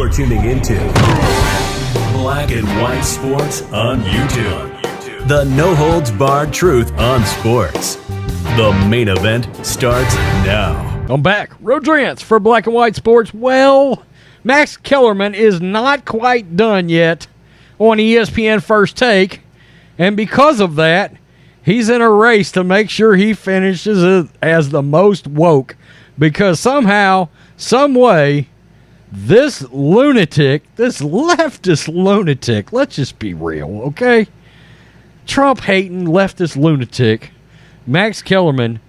You're tuning into Black and White Sports on YouTube. The no-holds-barred truth on sports. The main event starts now. I'm back. Rodrance for Black and White Sports. Well, Max Kellerman is not quite done yet on ESPN First Take, and because of that, he's in a race to make sure he finishes as the most woke, because somehow, some way, this lunatic, this leftist lunatic, let's just be real, okay? Trump-hating leftist lunatic, Max Kellerman,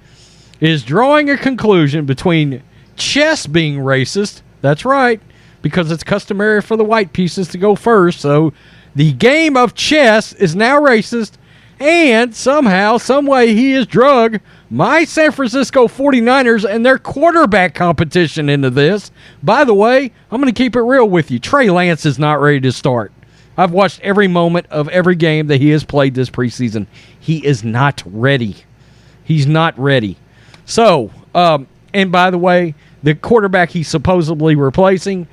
is drawing a conclusion between chess being racist, that's right, because it's customary for the white pieces to go first, so the game of chess is now racist, and somehow, some way, he has drug my San Francisco 49ers and their quarterback competition into this. By the way, I'm going to keep it real with you. Trey Lance is not ready to start. I've watched every moment of every game that he has played this preseason. He is not ready. He's not ready. So, and by the way, the quarterback he's supposedly replacing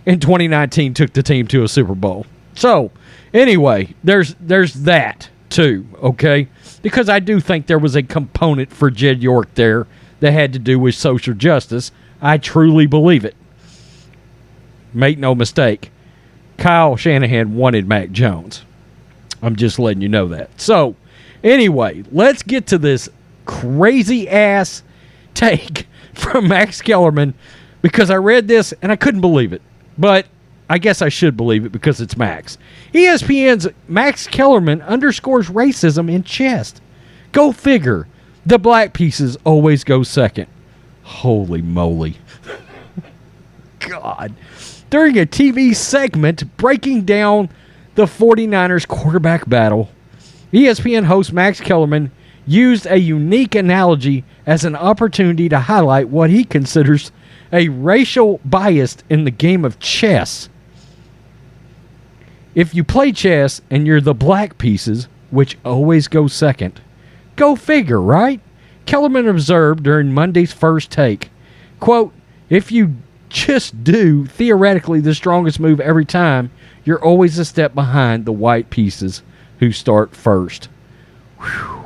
in 2019 took the team to a Super Bowl. So, anyway, there's that too, okay? Because I do think there was a component for Jed York there that had to do with social justice. I truly believe it. Make no mistake. Kyle Shanahan wanted Mac Jones. I'm just letting you know that. So, anyway, let's get to this crazy-ass take from Max Kellerman, because I read this and I couldn't believe it. But I guess I should believe it because it's Max. ESPN's Max Kellerman underscores racism in chess. Go figure. The black pieces always go second. Holy moly. God. During a TV segment breaking down the 49ers quarterback battle, ESPN host Max Kellerman used a unique analogy as an opportunity to highlight what he considers a racial bias in the game of chess. If you play chess and you're the black pieces, which always go second, go figure, right? Kellerman observed during Monday's First Take, quote, if you just do, theoretically, the strongest move every time, you're always a step behind the white pieces who start first. Whew.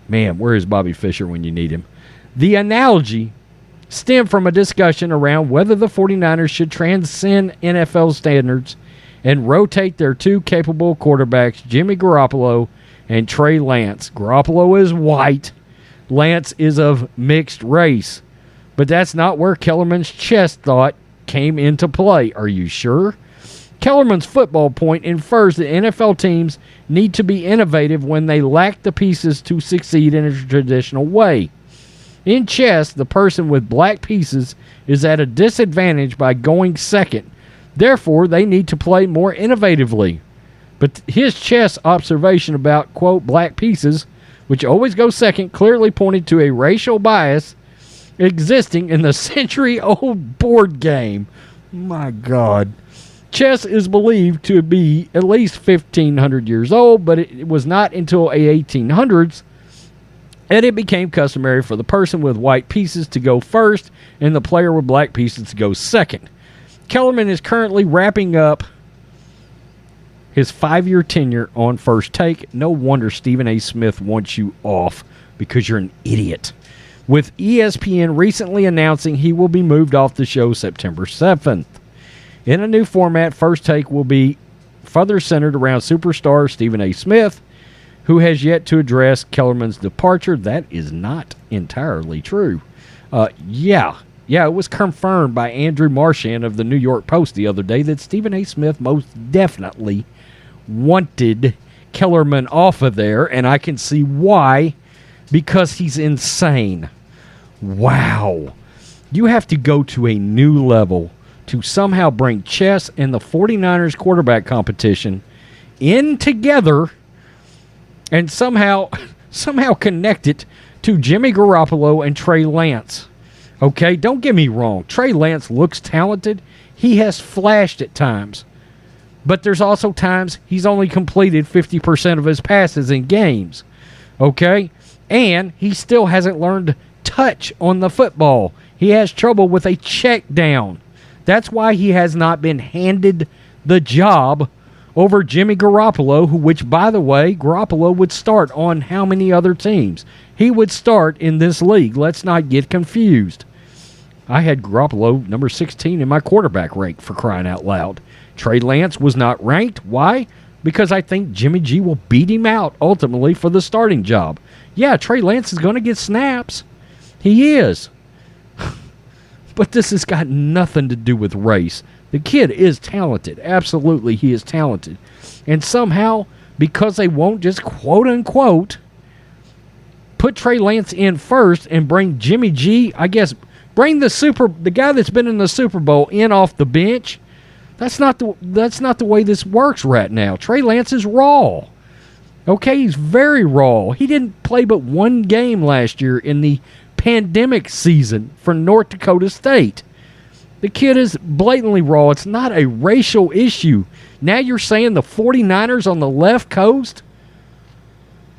Man, where is Bobby Fischer when you need him? The analogy stemmed from a discussion around whether the 49ers should transcend NFL standards and rotate their two capable quarterbacks, Jimmy Garoppolo and Trey Lance. Garoppolo is white. Lance is of mixed race. But that's not where Kellerman's chess thought came into play. Are you sure? Kellerman's football point infers that NFL teams need to be innovative when they lack the pieces to succeed in a traditional way. In chess, the person with black pieces is at a disadvantage by going second. Therefore, they need to play more innovatively. But his chess observation about, quote, black pieces, which always go second, clearly pointed to a racial bias existing in the century-old board game. My God. Chess is believed to be at least 1,500 years old, but it was not until the 1800s and it became customary for the person with white pieces to go first and the player with black pieces to go second. Kellerman is currently wrapping up his 5-year tenure on First Take. No wonder Stephen A. Smith wants you off, because you're an idiot. With ESPN recently announcing he will be moved off the show September 7th. In a new format, First Take will be further centered around superstar Stephen A. Smith, who has yet to address Kellerman's departure. That is not entirely true. Yeah, it was confirmed by Andrew Marchand of the New York Post the other day that Stephen A. Smith most definitely wanted Kellerman off of there, and I can see why, because he's insane. Wow. You have to go to a new level to somehow bring chess and the 49ers quarterback competition in together and somehow connect it to Jimmy Garoppolo and Trey Lance. Okay, don't get me wrong. Trey Lance looks talented. He has flashed at times. But there's also times he's only completed 50% of his passes in games. Okay? And he still hasn't learned touch on the football. He has trouble with a check down. That's why he has not been handed the job over Jimmy Garoppolo, which, by the way, Garoppolo would start on how many other teams? He would start in this league. Let's not get confused. I had Garoppolo number 16 in my quarterback rank, for crying out loud. Trey Lance was not ranked. Why? Because I think Jimmy G will beat him out ultimately for the starting job. Yeah, Trey Lance is going to get snaps. He is. But this has got nothing to do with race. The kid is talented. Absolutely, he is talented. And somehow, because they won't just quote-unquote put Trey Lance in first and bring Jimmy G, I guess, bring the guy that's been in the Super Bowl in off the bench, that's not the way this works right now. Trey Lance is raw. Okay, he's very raw. He didn't play but one game last year in the pandemic season for North Dakota State. The kid is blatantly raw. It's not a racial issue. Now you're saying the 49ers on the left coast?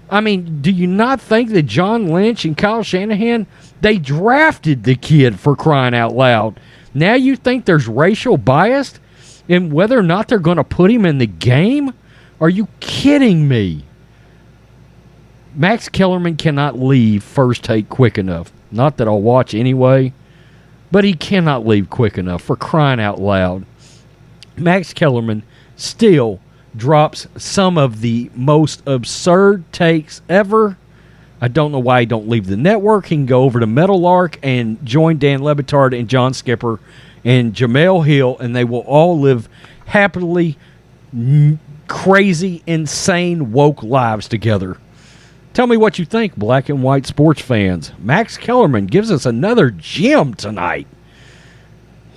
I mean, do you not think that John Lynch and Kyle Shanahan, they drafted the kid, for crying out loud? Now you think there's racial bias in whether or not they're going to put him in the game? Are you kidding me? Max Kellerman cannot leave First Take quick enough. Not that I'll watch anyway, but he cannot leave quick enough, for crying out loud. Max Kellerman still drops some of the most absurd takes ever. I don't know why he don't leave the network. He can go over to Meadowlark and join Dan Le Batard and John Skipper and Jamel Hill, and they will all live happily, crazy, insane, woke lives together. Tell me what you think, black and white sports fans. Max Kellerman gives us another gem tonight.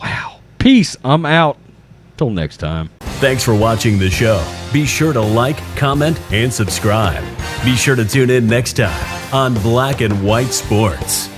Wow. Peace. I'm out. Till next time. Thanks for watching the show. Be sure to like, comment, and subscribe. Be sure to tune in next time on Black and White Sports.